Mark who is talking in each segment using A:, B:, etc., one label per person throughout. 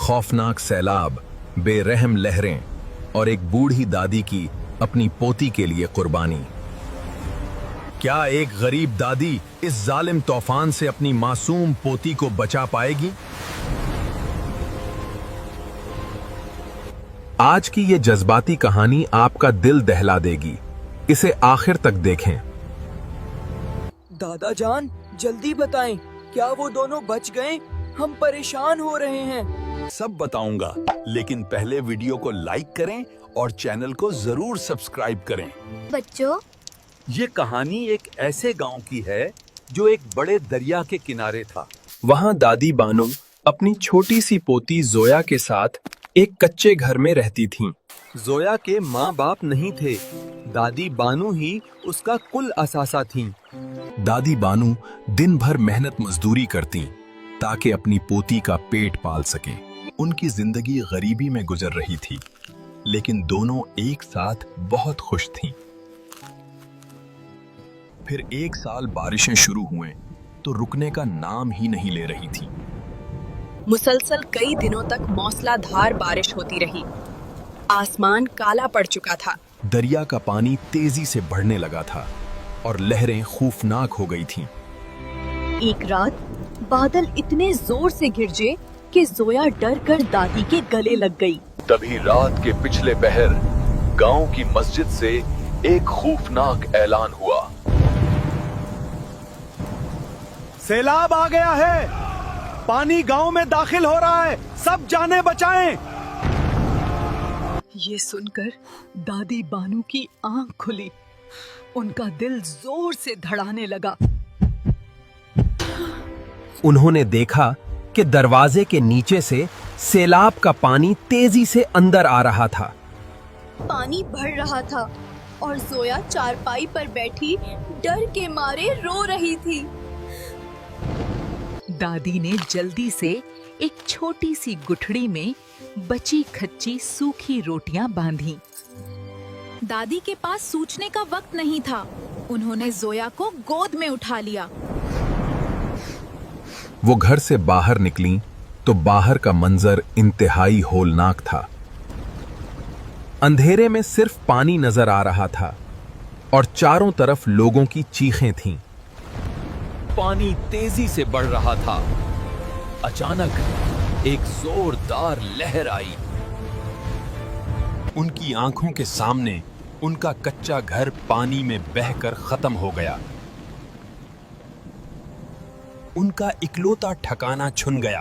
A: खौफनाक सैलाब, बेरहम लहरें और एक बूढ़ी दादी की अपनी पोती के लिए कुर्बानी। क्या एक गरीब दादी इस जालिम तूफान से अपनी मासूम पोती को बचा पाएगी? आज की ये जज्बाती कहानी आपका दिल दहला देगी। इसे आखिर तक देखें।
B: दादा जान, जल्दी बताएं, क्या वो दोनों बच गए? हम परेशान हो रहे हैं।
C: सब बताऊंगा, लेकिन पहले वीडियो को लाइक करें और चैनल को जरूर सब्सक्राइब करें।
D: बच्चों,
C: ये कहानी एक ऐसे गांव की है जो एक बड़े दरिया के किनारे था।
E: वहाँ दादी बानो अपनी छोटी सी पोती जोया के साथ एक कच्चे घर में रहती थीं।
B: जोया के माँ बाप नहीं थे, दादी बानू ही उसका कुल असासा थीं।
A: दादी बानू दिन भर मेहनत मजदूरी करती ताकि अपनी पोती का पेट पाल सके। उनकी जिंदगी गरीबी में गुजर रही थी, लेकिन दोनों एक साथ बहुत खुश थीं। फिर एक साल बारिशें शुरू हुए तो रुकने का नाम ही नहीं ले रही थी।
F: मुसलसल कई दिनों तक मौसलाधार बारिश होती रही। आसमान काला पड़ चुका था।
A: दरिया का पानी तेजी से बढ़ने लगा था और लहरें खौफनाक हो गई थीं।
F: एक रात बादल इतने जोर से गिरजे कि जोया डर कर दादी के गले लग गई।
C: तभी रात के पिछले पहर गांव की मस्जिद से एक खौफनाक ऐलान हुआ।
B: सैलाब आ गया है, पानी गांव में दाखिल हो रहा है, सब जाने बचाएं।
F: ये सुनकर दादी बानू की आंख खुली। उनका दिल जोर से धड़ाने लगा।
E: उन्होंने देखा कि दरवाजे के नीचे से सैलाब का पानी तेजी से अंदर आ रहा था।
D: पानी बढ़ रहा था और जोया चारपाई पर बैठी डर के मारे रो रही थी।
F: दादी ने जल्दी से एक छोटी सी गुठड़ी में बची खच्ची सूखी रोटियां बांधी।
D: दादी के पास सोचने का वक्त नहीं था। उन्होंने जोया को गोद में उठा लिया।
A: वो घर से बाहर निकली तो बाहर का मंजर इंतहाई होलनाक था। अंधेरे में सिर्फ पानी नजर आ रहा था और चारों तरफ लोगों की चीखें थीं।
C: पानी तेजी से बढ़ रहा था। अचानक एक जोरदार लहर आई।
A: उनकी आंखों के सामने उनका कच्चा घर पानी में बहकर खत्म हो गया। उनका इकलौता ठिकाना छुन गया।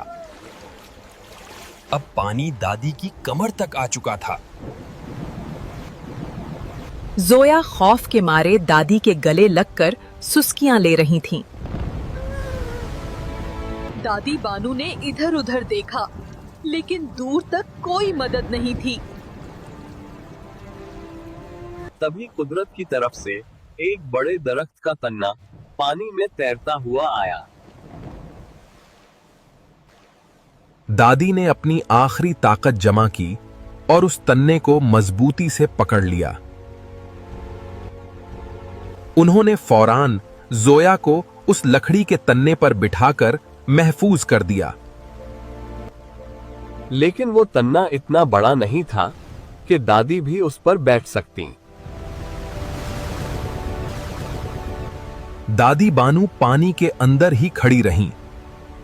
A: अब पानी दादी की कमर तक आ चुका था।
F: जोया खौफ के मारे दादी के गले लगकर सुस्कियां ले रही थीं। दादी बानू ने इधर उधर देखा, लेकिन दूर तक कोई मदद नहीं थी।
G: तभी कुदरत की तरफ से एक बड़े दरख्त का तन्ना पानी में तैरता हुआ आया।
A: दादी ने अपनी आखिरी ताकत जमा की और उस तन्ने को मजबूती से पकड़ लिया। उन्होंने फौरान जोया को उस लकड़ी के तन्ने पर बिठाकर महफूज कर दिया।
G: लेकिन वो तन्ना इतना बड़ा नहीं था कि दादी भी उस पर बैठ सकती।
A: दादी बानू पानी के अंदर ही खड़ी रहीं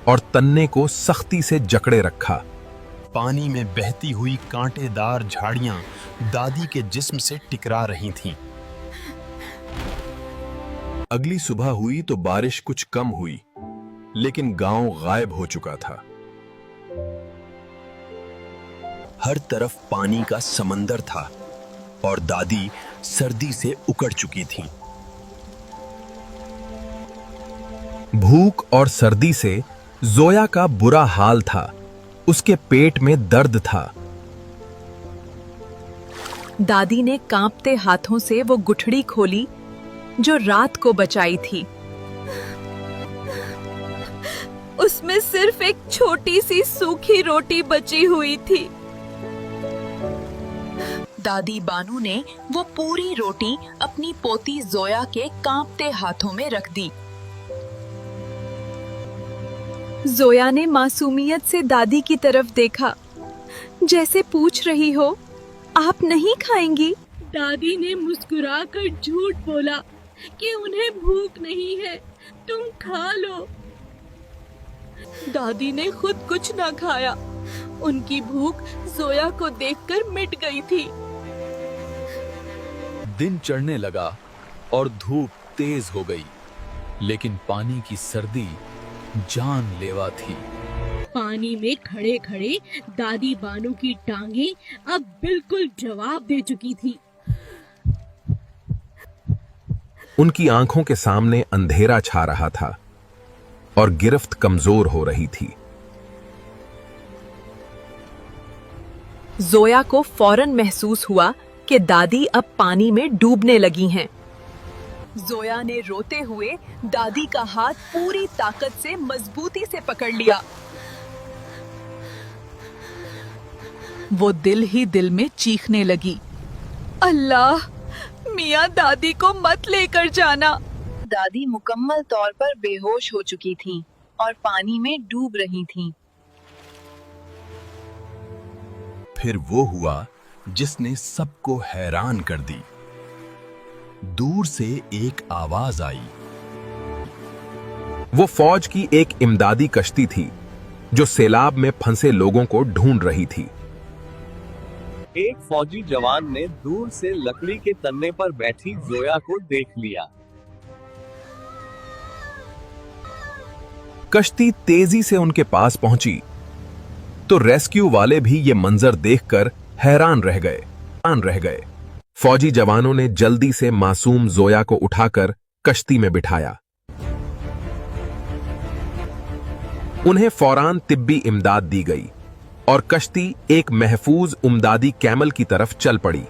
A: और तन्ने को सख्ती से जकड़े रखा। पानी में बहती हुई कांटेदार झाड़ियां दादी के जिस्म से टकरा रही थीं। अगली सुबह हुई तो बारिश कुछ कम हुई, लेकिन गांव गायब हो चुका था। हर तरफ पानी का समंदर था और दादी सर्दी से उकड़ चुकी थी। भूख और सर्दी से जोया का बुरा हाल था। उसके पेट में दर्द था।
F: दादी ने कांपते हाथों से वो गुठड़ी खोली जो रात को बचाई थी।
D: उसमें सिर्फ एक छोटी सी सूखी रोटी बची हुई थी।
F: दादी बानू ने वो पूरी रोटी अपनी पोती जोया के कांपते हाथों में रख दी। जोया ने मासूमियत से दादी की तरफ देखा जैसे पूछ रही हो, आप नहीं खाएंगी?
D: दादी ने मुस्कुराकर झूठ बोला कि उन्हें भूख नहीं है, तुम खा लो। दादी ने खुद कुछ ना खाया। उनकी भूख जोया को देखकर मिट गई थी।
C: दिन चढ़ने लगा और धूप तेज हो गई, लेकिन पानी की सर्दी जानलेवा थी।
D: पानी में खड़े खड़े दादी बानू की टांगें अब बिल्कुल जवाब दे चुकी थी।
A: उनकी आंखों के सामने अंधेरा छा रहा था और गिरफ्त कमजोर हो रही थी।
F: जोया को फौरन महसूस हुआ कि दादी अब पानी में डूबने लगी हैं। जोया ने रोते हुए दादी का हाथ पूरी ताकत से मजबूती से पकड़ लिया। वो दिल ही दिल में चीखने लगी, अल्लाह, मियाँ दादी को मत लेकर जाना। दादी मुकम्मल तौर पर बेहोश हो चुकी थीं और पानी में डूब रही थीं।
A: फिर वो हुआ जिसने सबको हैरान कर दी। दूर से एक आवाज आई। वो फौज की एक इमदादी कश्ती थी जो सैलाब में फंसे लोगों को ढूंढ रही थी।
G: एक फौजी जवान ने दूर से लकड़ी के तन्ने पर बैठी जोया को देख लिया।
A: कश्ती तेजी से उनके पास पहुंची तो रेस्क्यू वाले भी ये मंजर देखकर हैरान रह गए। फौजी जवानों ने जल्दी से मासूम जोया को उठाकर कश्ती में बिठाया। उन्हें फौरान तिब्बी इमदाद दी गई और कश्ती एक महफूज उमदादी कैमल की तरफ चल पड़ी।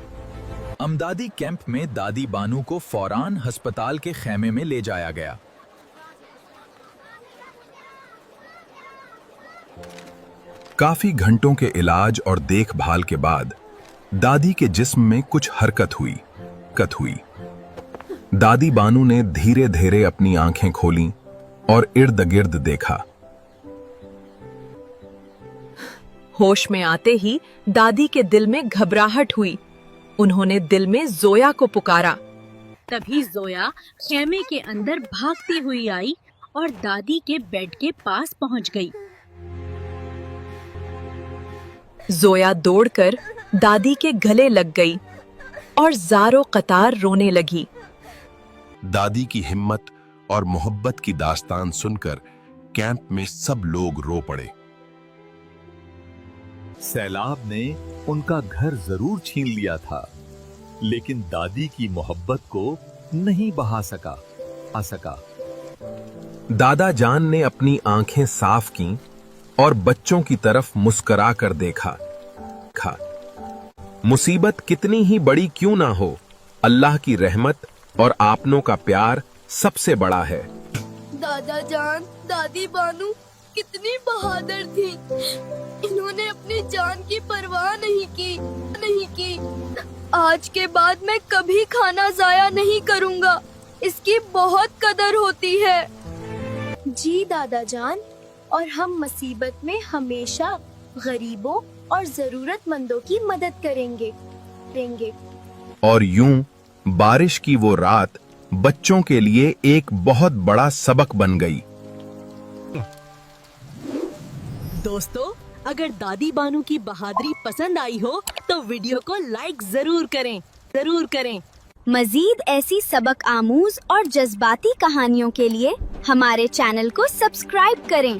H: अमदादी कैंप में दादी बानू को फौरान अस्पताल के खेमे में ले जाया गया।
A: काफी घंटों के इलाज और देखभाल के बाद दादी के जिस्म में कुछ हरकत हुई। दादी बानू ने धीरे धीरे अपनी आंखें खोलीं और इर्द गिर्द देखा।
F: होश में आते ही दादी के दिल में घबराहट हुई। उन्होंने दिल में जोया को पुकारा।
D: तभी जोया खेमे के अंदर भागती हुई आई और दादी के बेड के पास पहुंच गई।
F: जोया दौड़कर दादी के गले लग गई और ज़ारो कतार रोने लगी।
A: दादी की हिम्मत और मोहब्बत की दास्तान सुनकर कैंप में सब लोग रो पड़े।
C: सैलाब ने उनका घर जरूर छीन लिया था, लेकिन दादी की मोहब्बत को नहीं बहा सका।
A: दादा जान ने अपनी आंखें साफ कीं और बच्चों की तरफ मुस्कुरा कर देखा। मुसीबत कितनी ही बड़ी क्यों ना हो, अल्लाह की रहमत और आपनों का प्यार सबसे बड़ा है।
D: दादा जान, दादी बानू कितनी बहादुर थी। इन्होंने अपनी जान की परवाह नहीं की। आज के बाद मैं कभी खाना जाया नहीं करूंगा। इसकी बहुत कदर होती है।
I: जी दादा जान, और हम मुसीबत में हमेशा गरीबों और जरूरतमंदों की मदद करेंगे।
A: और यूं बारिश की वो रात बच्चों के लिए एक बहुत बड़ा सबक बन गई।
F: दोस्तों, अगर दादी बानू की बहादुरी पसंद आई हो तो वीडियो को लाइक जरूर करें।
I: मजीद ऐसी सबक आमूज और जज्बाती कहानियों के लिए हमारे चैनल को सब्सक्राइब करें।